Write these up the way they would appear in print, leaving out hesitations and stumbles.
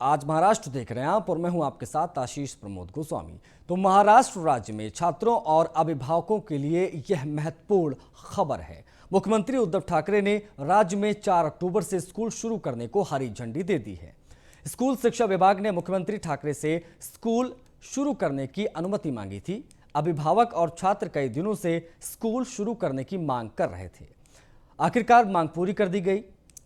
आज महाराष्ट्र देख रहे हैं आप और मैं हूं आपके साथ आशीष प्रमोद गोस्वामी। तो महाराष्ट्र राज्य में छात्रों और अभिभावकों के लिए यह महत्वपूर्ण खबर है। मुख्यमंत्री उद्धव ठाकरे ने राज्य में 4 अक्टूबर से स्कूल शुरू करने को हरी झंडी दे दी है। स्कूल शिक्षा विभाग ने मुख्यमंत्री ठाकरे से स्कूल शुरू करने की अनुमति मांगी थी। अभिभावक और छात्र कई दिनों से स्कूल शुरू करने की मांग कर रहे थे। आखिरकार मांग पूरी कर दी गई।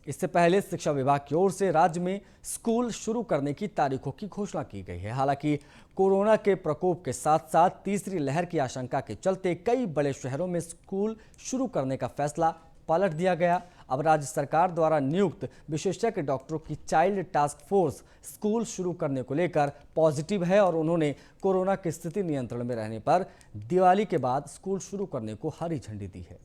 इससे पहले शिक्षा विभाग की ओर से राज्य में स्कूल शुरू करने की तारीखों की घोषणा की गई है। हालांकि कोरोना के प्रकोप के साथ साथ तीसरी लहर की आशंका के चलते कई बड़े शहरों में स्कूल शुरू करने का फैसला पलट दिया गया। अब राज्य सरकार द्वारा नियुक्त विशेषज्ञ डॉक्टरों की चाइल्ड टास्क फोर्स स्कूल शुरू करने को लेकर पॉजिटिव है और उन्होंने कोरोना की स्थिति नियंत्रण में रहने पर दिवाली के बाद स्कूल शुरू करने को हरी झंडी दी है।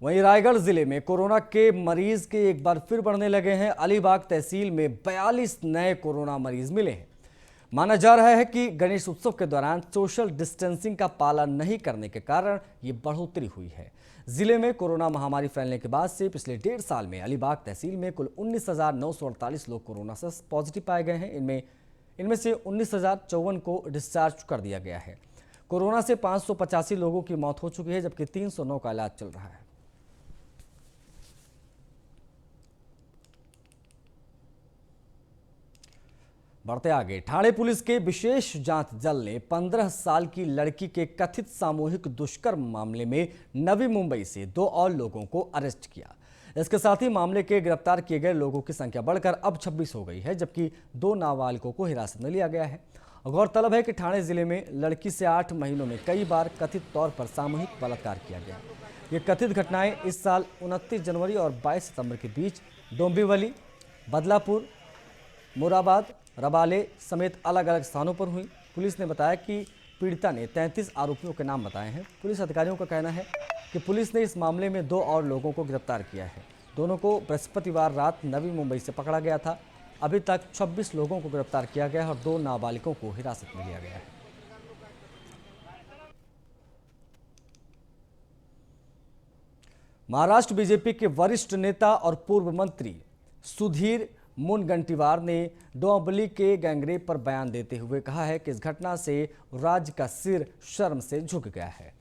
वहीं रायगढ़ जिले में कोरोना के मरीज के एक बार फिर बढ़ने लगे हैं। अलीबाग तहसील में 42 नए कोरोना मरीज मिले हैं। माना जा रहा है कि गणेश उत्सव के दौरान सोशल डिस्टेंसिंग का पालन नहीं करने के कारण ये बढ़ोतरी हुई है। जिले में कोरोना महामारी फैलने के बाद से पिछले 1.5 साल में अलीबाग तहसील में कुल 19,948 लोग कोरोना से पॉजिटिव पाए गए हैं। इनमें से 19,054 को डिस्चार्ज कर दिया गया है। कोरोना से 585 लोगों की मौत हो चुकी है, जबकि 309 का इलाज चल रहा है। बढ़ते आगे, ठाणे पुलिस के विशेष जांच दल ने 15 साल की लड़की के कथित सामूहिक दुष्कर्म मामले में नवी मुंबई से 2 और लोगों को अरेस्ट किया। इसके साथ ही मामले के गिरफ्तार किए गए लोगों की संख्या बढ़कर अब 26 हो गई है, जबकि 2 नाबालिगों को हिरासत में लिया गया है। गौरतलब है कि ठाणे जिले में लड़की से 8 महीनों में कई बार कथित तौर पर सामूहिक बलात्कार किया गया। ये कथित घटनाएं इस साल 29 जनवरी और 22 सितंबर के बीच डोंबिवली, बदलापुर, मुराबाद, रबाले समेत अलग अलग स्थानों पर हुई। पुलिस ने बताया कि पीड़िता ने 33 आरोपियों के नाम बताए हैं। पुलिस अधिकारियों का कहना है कि पुलिस ने इस मामले में 2 और लोगों को गिरफ्तार किया है। दोनों को बृहस्पतिवार रात नवी मुंबई से पकड़ा गया था। अभी तक 26 लोगों को गिरफ्तार किया गया है और 2 नाबालिगों को हिरासत में लिया गया है। महाराष्ट्र बीजेपी के वरिष्ठ नेता और पूर्व मंत्री सुधीर मुनगंटीवार ने डोंबिवली के गैंगरेप पर बयान देते हुए कहा है कि इस घटना से राज्य का सिर शर्म से झुक गया है।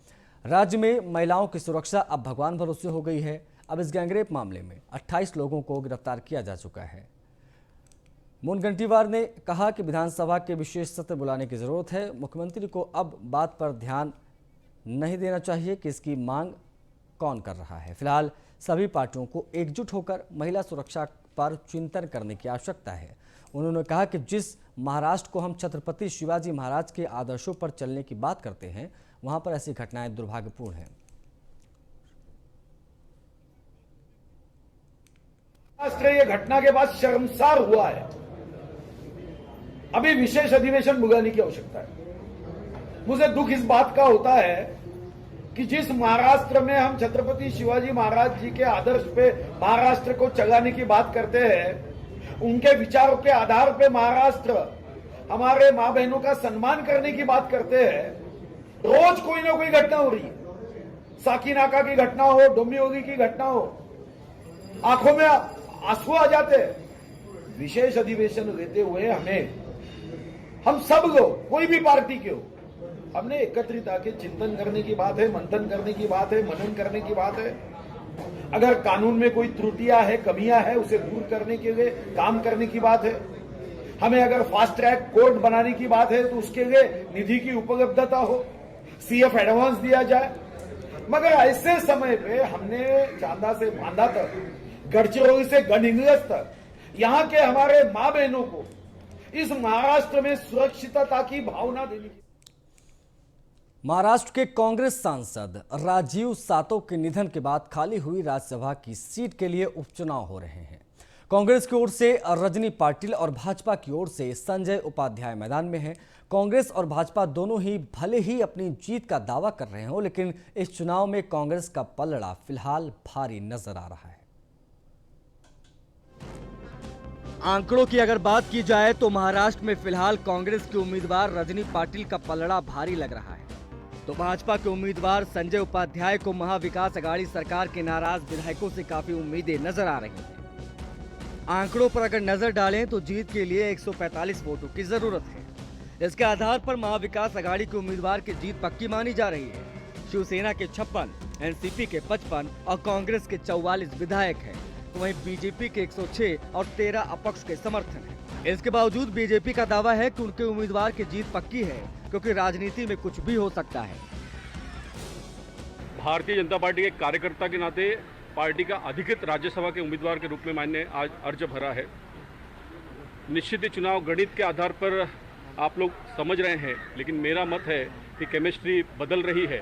राज्य में महिलाओं की सुरक्षा अब भगवान भरोसे हो गई है। अब इस गैंगरेप मामले में 28 लोगों को गिरफ्तार किया जा चुका है। मुनगंटीवार ने कहा कि विधानसभा के विशेष सत्र बुलाने की जरूरत है। मुख्यमंत्री को अब बात पर ध्यान नहीं देना चाहिए कि इसकी मांग कौन कर रहा है। फिलहाल सभी पार्टियों को एकजुट होकर महिला सुरक्षा पर चिंतन करने की आवश्यकता है। उन्होंने कहा कि जिस महाराष्ट्र को हम छत्रपति शिवाजी महाराज के आदर्शों पर चलने की बात करते हैं, वहां पर ऐसी घटनाएं दुर्भाग्यपूर्ण हैं। राष्ट्र ये घटना के बाद शर्मसार हुआ है। अभी विशेष अधिवेशन बुलाने की आवश्यकता है। मुझे दुख इस बात का होता है कि जिस महाराष्ट्र में हम छत्रपति शिवाजी महाराज जी के आदर्श पे महाराष्ट्र को चलाने की बात करते हैं, उनके विचारों के आधार पे महाराष्ट्र हमारे मां बहनों का सम्मान करने की बात करते हैं, रोज कोई ना कोई घटना हो रही है। साकीनाका की घटना हो, डोंबिवली की घटना हो, आंखों में आंसू आ जाते हैं। विशेष अधिवेशन लेते हुए हम सब लोग, कोई भी पार्टी के हो, हमने एकत्रित आके चिंतन करने की बात है, मंथन करने की बात है, मनन करने की बात है। अगर कानून में कोई त्रुटियां है, कमियां है, उसे दूर करने के लिए काम करने की बात है। हमें अगर फास्ट ट्रैक कोर्ट बनाने की बात है तो उसके लिए निधि की उपलब्धता हो, सीएफ एडवांस दिया जाए। मगर ऐसे समय पे हमने चांदा से बांधा तक, गढ़चिरौली से गढ़हिंग्लज तक यहाँ के हमारे मां बहनों को इस महाराष्ट्र में सुरक्षितता की भावना देने की। महाराष्ट्र के कांग्रेस सांसद राजीव सातव के निधन के बाद खाली हुई राज्यसभा की सीट के लिए उपचुनाव हो रहे हैं। कांग्रेस की ओर से रजनी पाटिल और भाजपा की ओर से संजय उपाध्याय मैदान में हैं। कांग्रेस और भाजपा दोनों ही भले ही अपनी जीत का दावा कर रहे हो, लेकिन इस चुनाव में कांग्रेस का पलड़ा फिलहाल भारी नजर आ रहा है। आंकड़ों की अगर बात की जाए तो महाराष्ट्र में फिलहाल कांग्रेस के उम्मीदवार रजनी पाटिल का पलड़ा भारी लग रहा है। तो भाजपा के उम्मीदवार संजय उपाध्याय को महाविकास अघाड़ी सरकार के नाराज विधायकों से काफी उम्मीदें नजर आ रही हैं। आंकड़ों पर अगर नजर डालें तो जीत के लिए 145 वोटों की जरूरत है। इसके आधार पर महाविकास अघाड़ी के उम्मीदवार की जीत पक्की मानी जा रही है। शिवसेना के 56, एनसीपी के 55 और कांग्रेस के 44 विधायक हैं, तो वहीं बीजेपी के 106 और 13 अपक्ष के समर्थन हैं। इसके बावजूद बीजेपी का दावा है कि उनके उम्मीदवार की जीत पक्की है, क्योंकि राजनीति में कुछ भी हो सकता है। भारतीय जनता पार्टी के कार्यकर्ता के नाते पार्टी का अधिकृत राज्यसभा के उम्मीदवार के रूप में मैंने आज अर्ज भरा है। निश्चित ही चुनाव गणित के आधार पर आप लोग समझ रहे हैं, लेकिन मेरा मत है कि केमिस्ट्री बदल रही है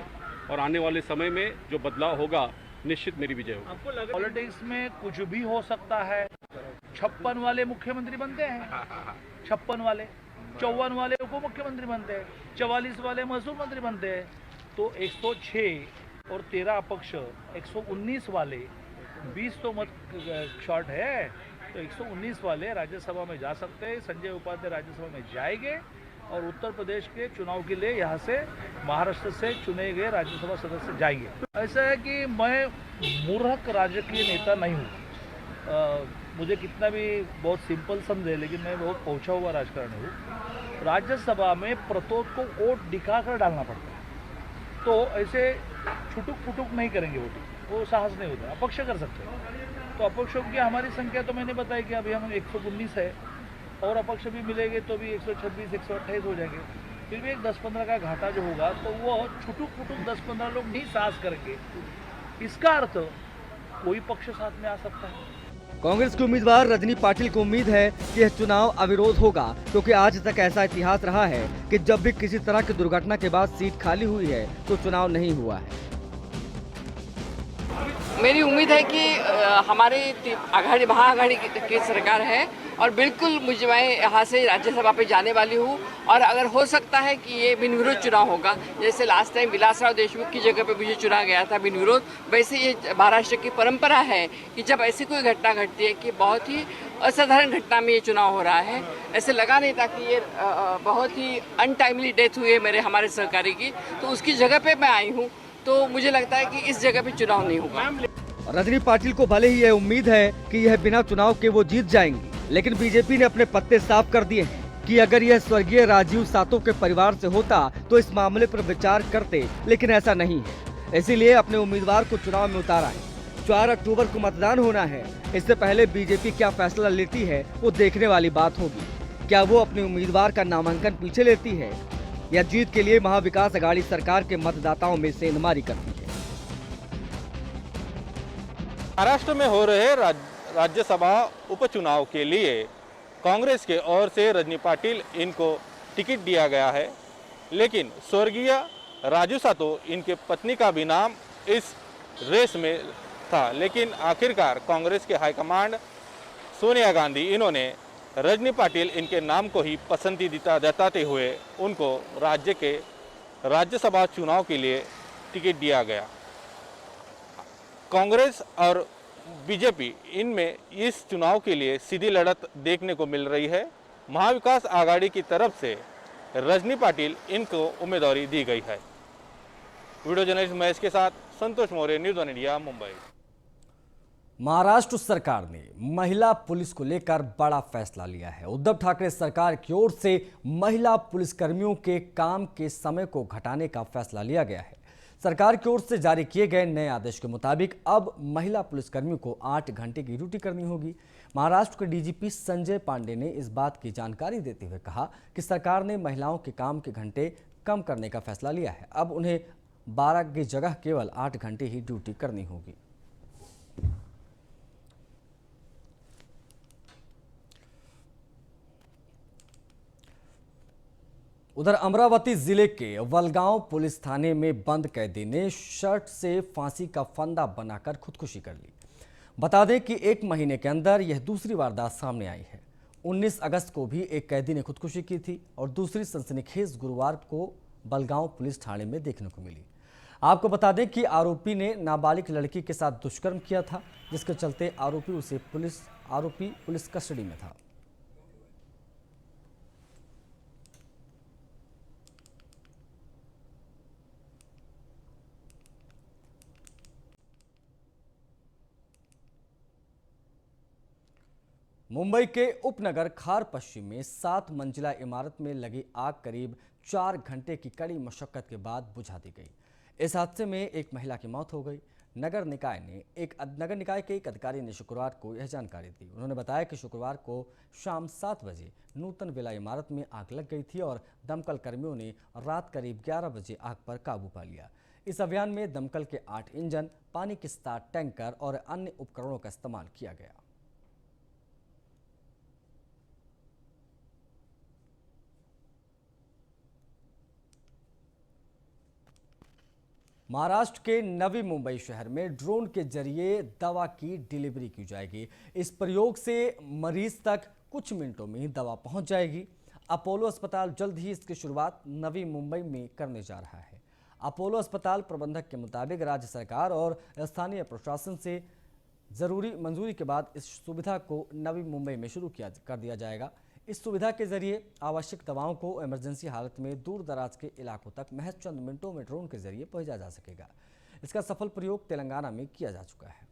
और आने वाले समय में जो बदलाव होगा निश्चित मेरी विजय होगी। आपको लगा पॉलिटिक्स में कुछ भी हो सकता है। 56 वाले मुख्यमंत्री बनते हैं, 56 वाले, 54 वाले उप मुख्यमंत्री बनते हैं, 44 वाले महसूल मंत्री बनते हैं। तो 106 और 13 अपक्ष, 119 वाले, 20 तो मत शॉर्ट है, तो 119 वाले राज्यसभा में जा सकते हैं। संजय उपाध्याय राज्यसभा में जाएंगे और उत्तर प्रदेश के चुनाव के लिए यहाँ से महाराष्ट्र से चुने गए राज्यसभा सदस्य जाएंगे। ऐसा है कि मैं मूर्ख राजकीय नेता नहीं हूँ। मुझे कितना भी बहुत सिंपल समझे, लेकिन मैं बहुत पहुँचा हुआ राजकारणी हूँ। राज्यसभा में प्रतोद को वोट दिखाकर डालना पड़ता है, तो ऐसे छुटुक फुटुक नहीं करेंगे वोटिंग, वो साहस नहीं होता। अपक्ष कर सकते हैं, तो अपक्षों की हमारी संख्या तो मैंने बताई कि अभी हम 119 है, और अपक्ष भी मिलेंगे तो भी 126, 128 हो जाएंगे। फिर भी एक 10-15 का घाटा जो होगा, तो वो छुटुक फुटुक 10-15 लोग नहीं साहस करेंगे। इसका अर्थ कोई पक्ष साथ में आ सकता है। कांग्रेस के उम्मीदवार रजनी पाटिल को उम्मीद है कि यह चुनाव अविरोध होगा, क्योंकि आज तक ऐसा इतिहास रहा है कि जब भी किसी तरह की दुर्घटना के बाद सीट खाली हुई है तो चुनाव नहीं हुआ है। मेरी उम्मीद है कि हमारी आघाड़ी महाआघाड़ी की सरकार है और बिल्कुल मैं यहाँ से राज्यसभा पे जाने वाली हूँ। और अगर हो सकता है कि ये बिन विरोध चुनाव होगा, जैसे लास्ट टाइम विलासराव देशमुख की जगह पे मुझे चुना गया था बिन विरोध, वैसे ये महाराष्ट्र की परंपरा है कि जब ऐसी कोई घटना घटती है कि बहुत ही असाधारण घटना में ये चुनाव हो रहा है। ऐसे लगा नहीं था कि ये बहुत ही अनटाइमली डेथ हुई है हमारे सहकारी की, तो उसकी जगह पे मैं आई हूँ। तो मुझे लगता है कि इस जगह पे चुनाव नहीं होगा। रजनी पाटिल को भले ही यह उम्मीद है कि यह बिना चुनाव के वो जीत जाएंगी, लेकिन बीजेपी ने अपने पत्ते साफ कर दिए हैं कि अगर यह स्वर्गीय राजीव सातव के परिवार से होता तो इस मामले पर विचार करते, लेकिन ऐसा नहीं है। इसीलिए अपने उम्मीदवार को चुनाव में उतारा है। 4 अक्टूबर को मतदान होना है। इससे पहले बीजेपी क्या फैसला लेती है वो देखने वाली बात होगी। क्या वो अपने उम्मीदवार का नामांकन पीछे लेती है या जीत के लिए महाविकास अघाड़ी सरकार के मतदाताओं में सेंधमारी करती है। महाराष्ट्र में हो रहे राज्यसभा उपचुनाव के लिए कांग्रेस के ओर से रजनी पाटिल इनको टिकट दिया गया है, लेकिन स्वर्गीय राजू सातव इनके पत्नी का भी नाम इस रेस में था। लेकिन आखिरकार कांग्रेस के हाईकमांड सोनिया गांधी इन्होंने रजनी पाटिल इनके नाम को ही पसंदीदा जताते हुए उनको राज्य के राज्यसभा चुनाव के लिए टिकट दिया गया। कांग्रेस और बीजेपी इनमें इस चुनाव के लिए सीधी लड़त देखने को मिल रही है। महाविकास आघाड़ी की तरफ से रजनी पाटिल इनको उम्मीदवारी दी गई है। वीडियो जर्नलिस्ट महेश के साथ Santosh Maurya, news on India, Mumbai. Maharashtra सरकार ने महिला पुलिस को लेकर बड़ा फैसला लिया है। उद्धव ठाकरे सरकार की ओर से महिला पुलिसकर्मियों के काम के समय को घटाने का फैसला लिया गया है। सरकार की ओर से जारी किए गए नए आदेश के मुताबिक अब महिला पुलिसकर्मियों को 8 घंटे की ड्यूटी करनी होगी। महाराष्ट्र के डीजीपी संजय पांडे ने इस बात की जानकारी देते हुए कहा कि सरकार ने महिलाओं के काम के घंटे कम करने का फैसला लिया है। अब उन्हें 12 की जगह केवल 8 घंटे ही ड्यूटी करनी होगी। उधर अमरावती जिले के वलगांव पुलिस थाने में बंद कैदी ने शर्ट से फांसी का फंदा बनाकर खुदकुशी कर ली। बता दें कि 1 महीने के अंदर यह दूसरी वारदात सामने आई है। 19 अगस्त को भी एक कैदी ने खुदकुशी की थी और दूसरी सनसनीखेज गुरुवार को वलगांव पुलिस थाने में देखने को मिली। आपको बता दें कि आरोपी ने नाबालिग लड़की के साथ दुष्कर्म किया था, जिसके चलते आरोपी पुलिस कस्टडी में था। मुंबई के उपनगर खार पश्चिम में 7 मंजिला इमारत में लगी आग करीब 4 घंटे की कड़ी मशक्कत के बाद बुझा दी गई। इस हादसे में एक महिला की मौत हो गई। नगर निकाय के एक अधिकारी ने शुक्रवार को यह जानकारी दी। उन्होंने बताया कि शुक्रवार को शाम 7 बजे नूतन विला इमारत में आग लग गई थी और दमकल कर्मियों ने रात करीब 11 बजे आग पर काबू पा लिया। इस अभियान में दमकल के 8 इंजन, पानी के 7 टैंकर और अन्य उपकरणों का इस्तेमाल किया गया। महाराष्ट्र के नवी मुंबई शहर में ड्रोन के जरिए दवा की डिलीवरी की जाएगी। इस प्रयोग से मरीज तक कुछ मिनटों में ही दवा पहुंच जाएगी। अपोलो अस्पताल जल्द ही इसकी शुरुआत नवी मुंबई में करने जा रहा है। अपोलो अस्पताल प्रबंधक के मुताबिक राज्य सरकार और स्थानीय प्रशासन से जरूरी मंजूरी के बाद इस सुविधा को नवी मुंबई में शुरू कर दिया जाएगा। इस सुविधा के जरिए आवश्यक दवाओं को इमरजेंसी हालत में दूर दराज के इलाकों तक महज चंद मिनटों में ड्रोन के जरिए पहुंचा जा सकेगा। इसका सफल प्रयोग तेलंगाना में किया जा चुका है।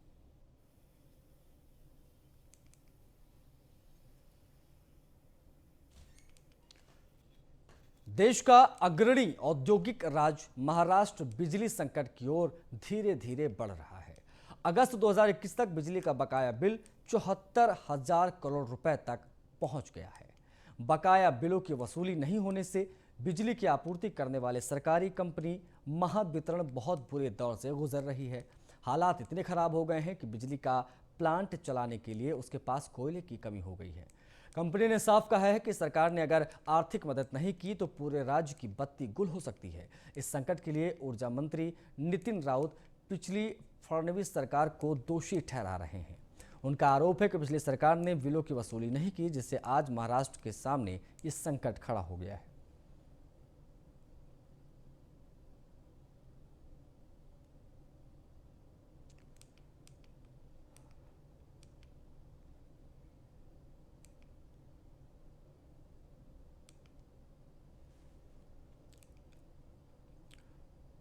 देश का अग्रणी औद्योगिक राज्य महाराष्ट्र बिजली संकट की ओर धीरे धीरे बढ़ रहा है। अगस्त 2021 तक बिजली का बकाया बिल 74,000 करोड़ रुपए तक पहुंच गया है। बकाया बिलों की वसूली नहीं होने से बिजली की आपूर्ति करने वाले सरकारी कंपनी महावितरण बहुत बुरे दौर से गुजर रही है। हालात इतने खराब हो गए हैं कि बिजली का प्लांट चलाने के लिए उसके पास कोयले की कमी हो गई है। कंपनी ने साफ कहा है कि सरकार ने अगर आर्थिक मदद नहीं की तो पूरे राज्य की बत्ती गुल हो सकती है। इस संकट के लिए ऊर्जा मंत्री नितिन राउत पिछली फडणवीस सरकार को दोषी ठहरा रहे हैं। उनका आरोप है कि पिछली सरकार ने बिलों की वसूली नहीं की, जिससे आज महाराष्ट्र के सामने ये संकट खड़ा हो गया है।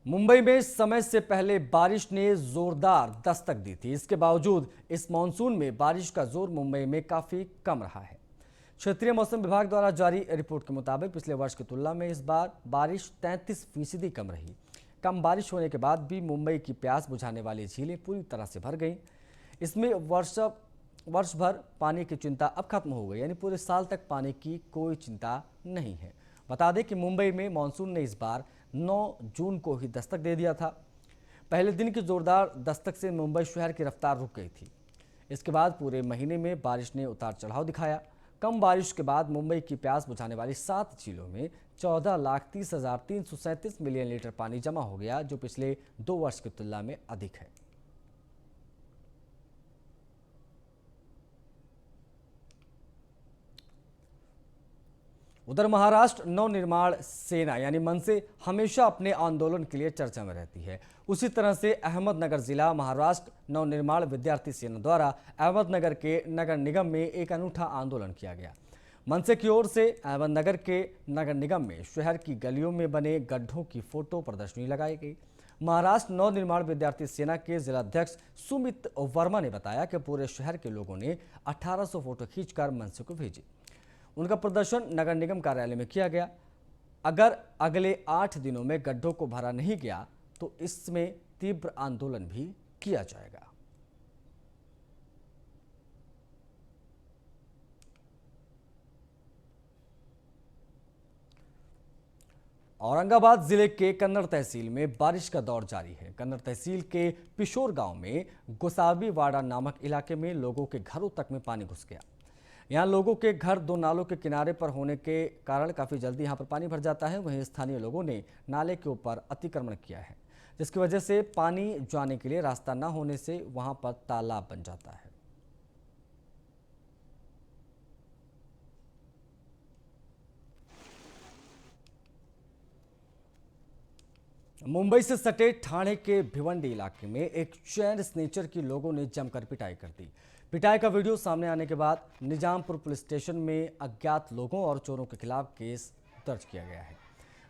मुंबई में समय से पहले बारिश ने जोरदार दस्तक दी थी। इसके बावजूद इस मानसून में बारिश का जोर मुंबई में काफी कम रहा है। क्षेत्रीय मौसम विभाग द्वारा जारी रिपोर्ट के मुताबिक पिछले वर्ष की तुलना में इस बार बारिश 33% कम रही। कम बारिश होने के बाद भी मुंबई की प्यास बुझाने वाली झीलें पूरी तरह से भर गईं। इसमें वर्ष भर पानी की चिंता अब खत्म हो गई, यानी पूरे साल तक पानी की कोई चिंता नहीं है। बता दें कि मुंबई में मानसून ने इस बार 9 जून को ही दस्तक दे दिया था। पहले दिन की जोरदार दस्तक से मुंबई शहर की रफ्तार रुक गई थी। इसके बाद पूरे महीने में बारिश ने उतार चढ़ाव दिखाया। कम बारिश के बाद मुंबई की प्यास बुझाने वाली 7 झीलों में 14,30,337 मिलियन लीटर पानी जमा हो गया, जो पिछले 2 वर्ष की तुलना में अधिक है। उधर महाराष्ट्र नवनिर्माण सेना यानी मनसे हमेशा अपने आंदोलन के लिए चर्चा में रहती है। उसी तरह से अहमदनगर जिला महाराष्ट्र नवनिर्माण विद्यार्थी सेना द्वारा अहमदनगर के नगर निगम में एक अनूठा आंदोलन किया गया। मनसे की ओर से अहमदनगर के नगर निगम में शहर की गलियों में बने गड्ढों की फोटो प्रदर्शनी लगाई गई। महाराष्ट्र नवनिर्माण विद्यार्थी सेना के जिलाध्यक्ष सुमित वर्मा ने बताया कि पूरे शहर के लोगों ने 1800 फोटो खींचकर मनसे को भेजी। उनका प्रदर्शन नगर निगम कार्यालय में किया गया। अगर अगले 8 दिनों में गड्ढों को भरा नहीं गया तो इसमें तीव्र आंदोलन भी किया जाएगा। औरंगाबाद जिले के कन्नड़ तहसील में बारिश का दौर जारी है। कन्नड़ तहसील के पिशोर गांव में गोसावी वाड़ा नामक इलाके में लोगों के घरों तक में पानी घुस गया। यहाँ लोगों के घर 2 नालों के किनारे पर होने के कारण काफ़ी जल्दी यहाँ पर पानी भर जाता है। वहीं स्थानीय लोगों ने नाले के ऊपर अतिक्रमण किया है, जिसकी वजह से पानी जाने के लिए रास्ता न होने से वहाँ पर तालाब बन जाता है। मुंबई से सटे ठाणे के भिवंडी इलाके में एक चैन स्नेचर की लोगों ने जमकर पिटाई कर दी। पिटाई का वीडियो सामने आने के बाद निजामपुर पुलिस स्टेशन में अज्ञात लोगों और चोरों के खिलाफ केस दर्ज किया गया है।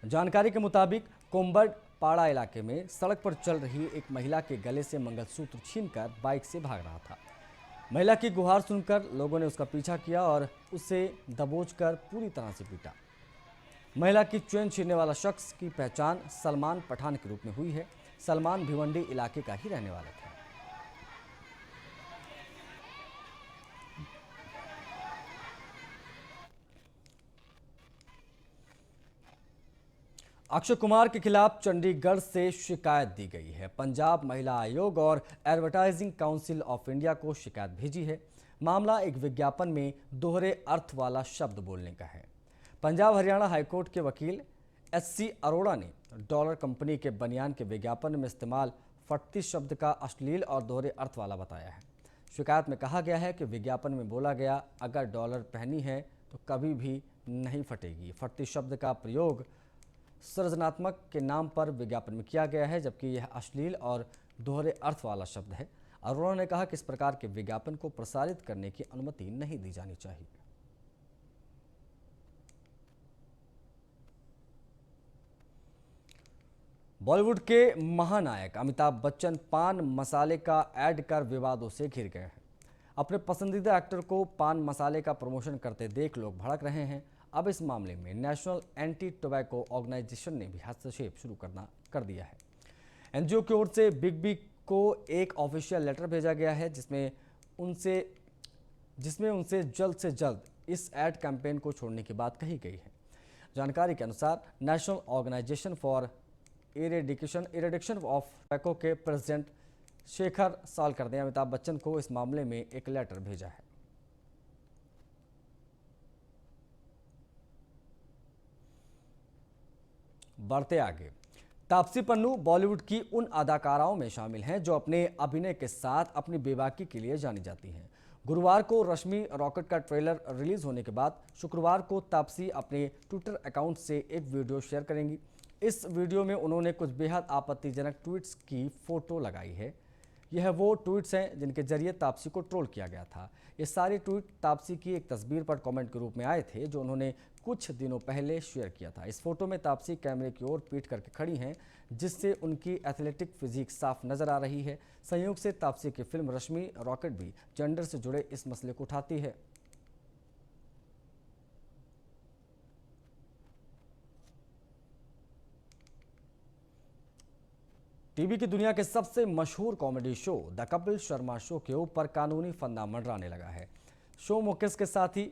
जानकारी के मुताबिक कोम्बड पाड़ा इलाके में सड़क पर चल रही एक महिला के गले से मंगलसूत्र छीनकर बाइक से भाग रहा था। महिला की गुहार सुनकर लोगों ने उसका पीछा किया और उसे दबोचकर पूरी तरह से पीटा। महिला की चैन छीनने वाला शख्स की पहचान सलमान पठान के रूप में हुई है। सलमान भिवंडी इलाके का ही रहने वाला था। अक्षय कुमार के खिलाफ चंडीगढ़ से शिकायत दी गई है। पंजाब महिला आयोग और एडवर्टाइजिंग काउंसिल ऑफ इंडिया को शिकायत भेजी है। मामला एक विज्ञापन में दोहरे अर्थ वाला शब्द बोलने का है। पंजाब हरियाणा हाईकोर्ट के वकील SC अरोड़ा ने डॉलर कंपनी के बनियान के विज्ञापन में इस्तेमाल फटती शब्द का अश्लील और दोहरे अर्थ वाला बताया है। शिकायत में कहा गया है कि विज्ञापन में बोला गया, अगर डॉलर पहनी है तो कभी भी नहीं फटेगी। फटती शब्द का प्रयोग सृजनात्मक के नाम पर विज्ञापन में किया गया है, जबकि यह अश्लील और दोहरे अर्थ वाला शब्द है। अरोड़ा ने कहा कि इस प्रकार के विज्ञापन को प्रसारित करने की अनुमति नहीं दी जानी चाहिए। बॉलीवुड के महानायक अमिताभ बच्चन पान मसाले का ऐड कर विवादों से घिर गए हैं। अपने पसंदीदा एक्टर को पान मसाले का प्रमोशन करते देख लोग भड़क रहे हैं। अब इस मामले में नेशनल एंटी टोबैको ऑर्गेनाइजेशन ने भी हस्तक्षेप शुरू कर दिया है। एनजीओ की ओर से बिग बी को एक ऑफिशियल लेटर भेजा गया है, जिसमें उनसे जल्द से जल्द इस एड कैंपेन को छोड़ने की बात कही गई है। जानकारी के अनुसार national organisation for eradication of tobacco के प्रेसिडेंट शेखर सालकर ने अमिताभ बच्चन को इस मामले में एक लेटर भेजा है। बढ़ते आगे, तापसी पन्नू बॉलीवुड की उन अदाकाराओं में शामिल हैं जो अपने अभिनय के साथ अपनी बेबाकी के लिए जानी जाती हैं। गुरुवार को रश्मि रॉकेट का ट्रेलर रिलीज होने के बाद शुक्रवार को तापसी अपने ट्विटर अकाउंट से एक वीडियो शेयर करेंगी। इस वीडियो में उन्होंने कुछ बेहद आपत्तिजनक ट्वीट्स की फोटो लगाई है। यह वो ट्वीट्स हैं जिनके जरिए तापसी को ट्रोल किया गया था। ये सारे ट्वीट तापसी की एक तस्वीर पर कमेंट के रूप में आए थे, जो उन्होंने कुछ दिनों पहले शेयर किया था। इस फोटो में तापसी कैमरे की ओर पीठ करके खड़ी हैं, जिससे उनकी एथलेटिक फिजिक साफ नजर आ रही है। संयोग से तापसी की फिल्म रश्मि रॉकेट भी जेंडर से जुड़े इस मसले को उठाती है। टीवी की दुनिया के सबसे मशहूर comedy show the Kapil Sharma show के ऊपर कानूनी फंदा मंडराने लगा है। शो मुकेश के साथी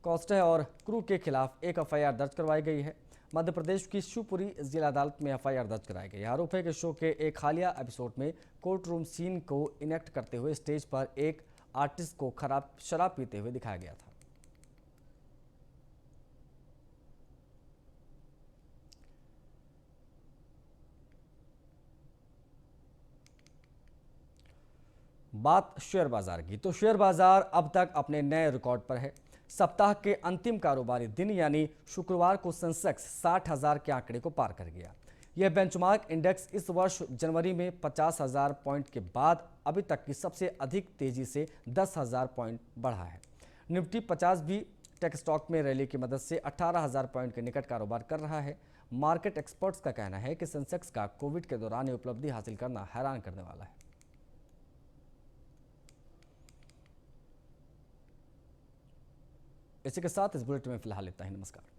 कॉस्टे और क्रू के खिलाफ एक FIR दर्ज करवाई गई है। मध्य प्रदेश की शिवपुरी जिला अदालत में FIR दर्ज कराई गई। आरोप है कि शो के एक हालिया एपिसोड में कोर्ट रूम सीन को इनेक्ट करते हुए स्टेज पर एक आर्टिस्ट को शराब पीते हुए दिखाया गया था। बात शेयर बाजार की, तो शेयर बाजार अब तक अपने नए रिकॉर्ड पर है। सप्ताह के अंतिम कारोबारी दिन यानी शुक्रवार को सेंसेक्स 60,000 के आंकड़े को पार कर गया। यह बेंचमार्क इंडेक्स इस वर्ष जनवरी में 50,000 पॉइंट के बाद अभी तक की सबसे अधिक तेजी से 10,000 पॉइंट बढ़ा है। निफ्टी 50 भी टेक स्टॉक में रैली की मदद से 18,000 पॉइंट के निकट कारोबार कर रहा है। मार्केट एक्सपर्ट्स का कहना है कि सेंसेक्स का कोविड के दौरान उपलब्धि हासिल करना हैरान करने वाला है। इसी के साथ इस बुलेटिन में फिलहाल इतना ही। नमस्कार।